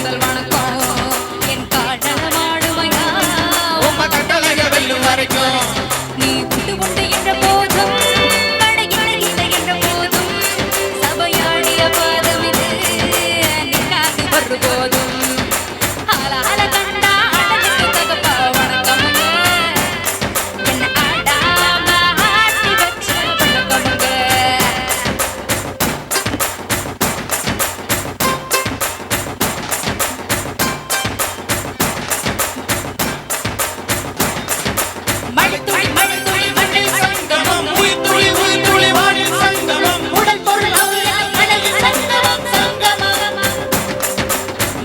முதல் வணக்கம் என் காடமாடுமையா உம்ம கட்டளைய வெல்லும் வரைக்கும் நீ விட்டு கொண்டு என்ற போதும் கடையில்லை என்ற போதும் சபையாடிய பாதம் இது நின்னாது வரு போதும் ஆளால கண்டா அடலுக்கு தகப்பா வணக்கமுங்க என்ன ஆடாம ஆட்டி வச்ச வணக்கமுங்க மழைத்துளி மழைத்துளி மண்ணில் சங்கமம் உயிர்த்துளி உயிர்த்துளி வானில் சங்கமம் உடல் பொருள் அவையாய் மனதில் சங்கமம் சங்கமம்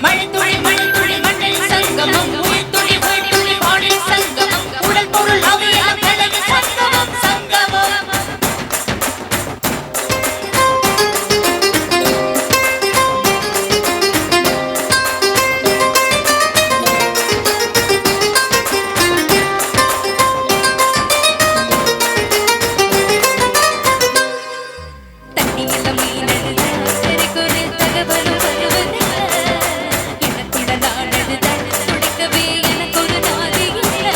மழைத்துளி மழைத்துளி மண்ணில் சங்கமம் உயிர்த்துளி உயிர்த்துளி வானில் சங்கமம் உடல் பொருள் அவையாய் மனதில் சங்கமம் சங்கமம் தண்ணியில மீனெழுத சிறுகுறு தகவலும் வருவதில்லை எனக்குள்ள நாடெழுத துடைக்கவே எனக்கொரு நாதி இல்லை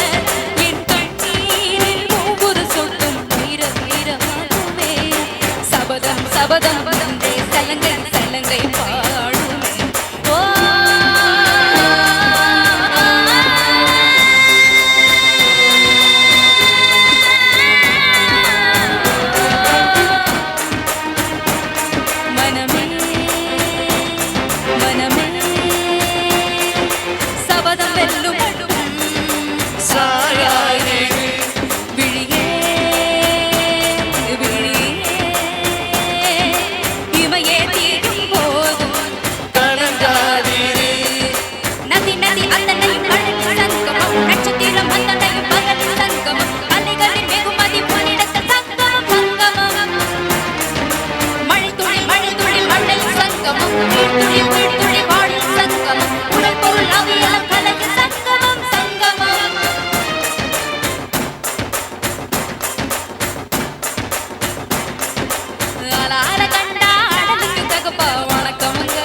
என் கண்ணீரில் ஒவ்வொரு சொட்டும் வீர வீரமாகுமே சபதம் சபதம் வந்தே சலங்கை சலங்கை பாடுமே ஓ மனமே மனமே சபதம் வெல்லும் சாயாயே விழியே விழியே இமையே தீரும் போதும் கலங்காதீரே நதி நதி அத்தனையும் கடலில் சங்கமம் நட்சத்திரம் அத்தனையும் பகலில் சங்கமம் அலைகளின் வெகுமதி பனிடத்தில் சங்கமம் சங்கமம் மழைத்துளி மழைத்துளி மண்ணில் சங்கமம் உயிர்த்துளி உயிர்த்துளி வானில் சங்கமம் உடல் பொருள் அவையால் கலந்து சங்கமம் சங்கமம் ஆளால கண்டா அடலுக்கு தகப்பா வணக்கமுங்க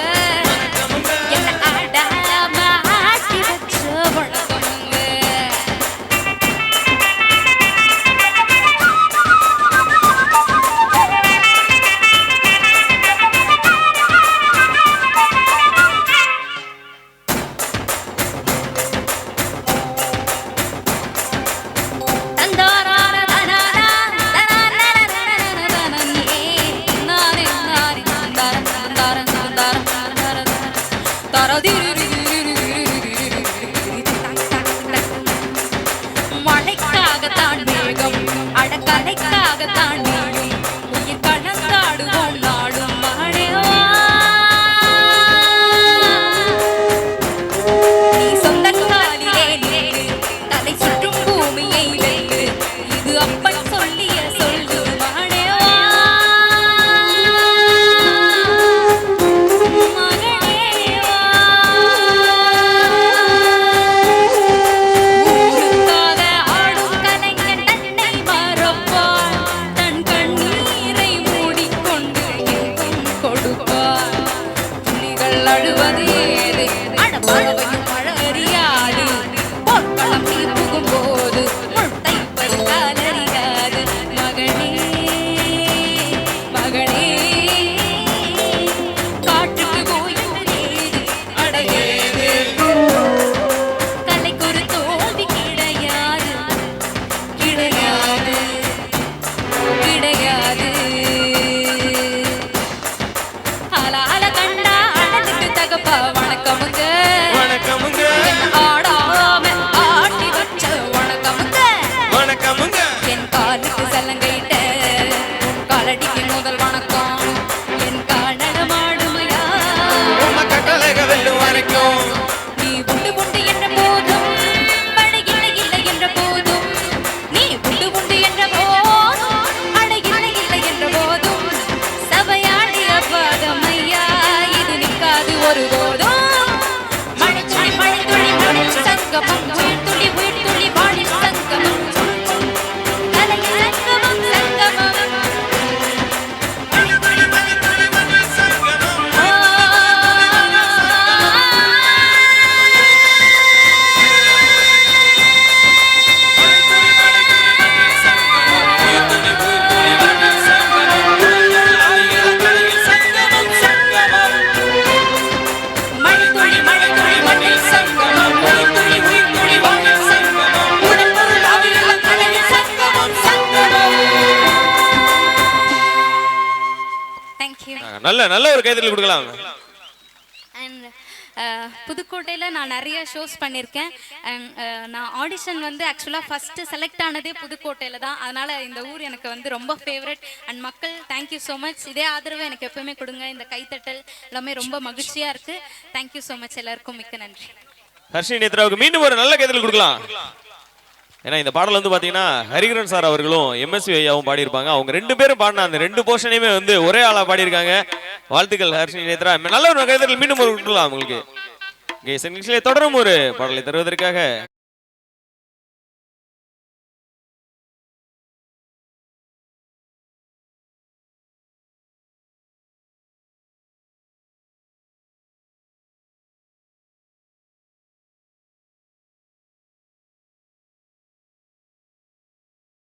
என்ன ஆடாம ஆட்டி வச்ச வணக்கமுங்க தந்தாரான தனானா தனானனனனனனனனனனே நானே நானே தந்தாரன் தந்தாரன் தந்தாரன் மழைக்காகத்தான் மேகம் அடக்கலைக்காகத்தான் நீயும் உயிர் கணக்காடுவோம் நாடும் மகனேவா நீ சொந்த காலிலே நின்று தலை சுற்றும் பூமியை வென்று இது அப்பன் சொல்லிய சொல்லு மகனேவா மகனேவா ஊருக்காக ஆடும் கலைஞன் தன்னை மறப்பான் தன் கண்ணீரை மூடிக்கொண்டு எங்கும் கொடுப்பான் துளிகள் அழுவது ஏது அடப்பறவையும் மழறியாது போர்க்களம் நீ புகும்போது முட்டை பறித்தால் அறியாது மகனே மகனே காற்றுக்கு ஓய்வு அடையேது கலைக்கொரு தோல்வி கிடையாது கிடையாது கிடையாது ஆளால கண்டா அடலுக்கு தகப்பா வணக்கமுங்க வணக்கமுங்க என்ன ஆடாம ஆட்டி வச்ச வணக்கமுங்க நல்ல ஒரு கைதட்டல் கொடுக்கலாம். அண்ட் புதுக்கோட்டையில் நான் நிறைய ஷோஸ் பண்ணியிருக்கேன். அண்ட் நான் ஆடிஷன் வந்து ஆக்சுவலாக ஃபஸ்ட்டு செலக்ட் ஆனதே புதுக்கோட்டையில் தான். அதனால் இந்த ஊர் எனக்கு வந்து ரொம்ப ஃபேவரட். அண்ட் மக்கள் தேங்க்யூ ஸோ மச். இதே ஆதரவு எனக்கு எப்பவுமே கொடுங்க. இந்த கைத்தட்டல் எல்லாமே ரொம்ப மகிழ்ச்சியாக இருக்குது. Thank you so much. எல்லாருக்கும் மிக்க நன்றி. ஹர்ஷினி நேத்ராவுக்கு மீண்டும் ஒரு நல்ல கைதட்டல் கொடுக்கலாம். ஏன்னா இந்த பாடல் வந்து பாத்தீங்கன்னா ஹரிகரன் சார் அவர்களும் எம்எஸ்வி ஐயாவும் பாடியிருப்பாங்க. அவங்க 2 பேரும் பாடின அந்த 2 போர்ஷனையுமே வந்து ஒரே ஆளா பாடியிருக்காங்க. வாழ்த்துக்கள் ஹர்ஷினி நேத்ரா. நல்ல ஒரு கைதட்டல் மீண்டும் ஒரு கொடுக்கலாம் உங்களுக்கு. தொடரும் ஒரு பாடலை தருவதற்காக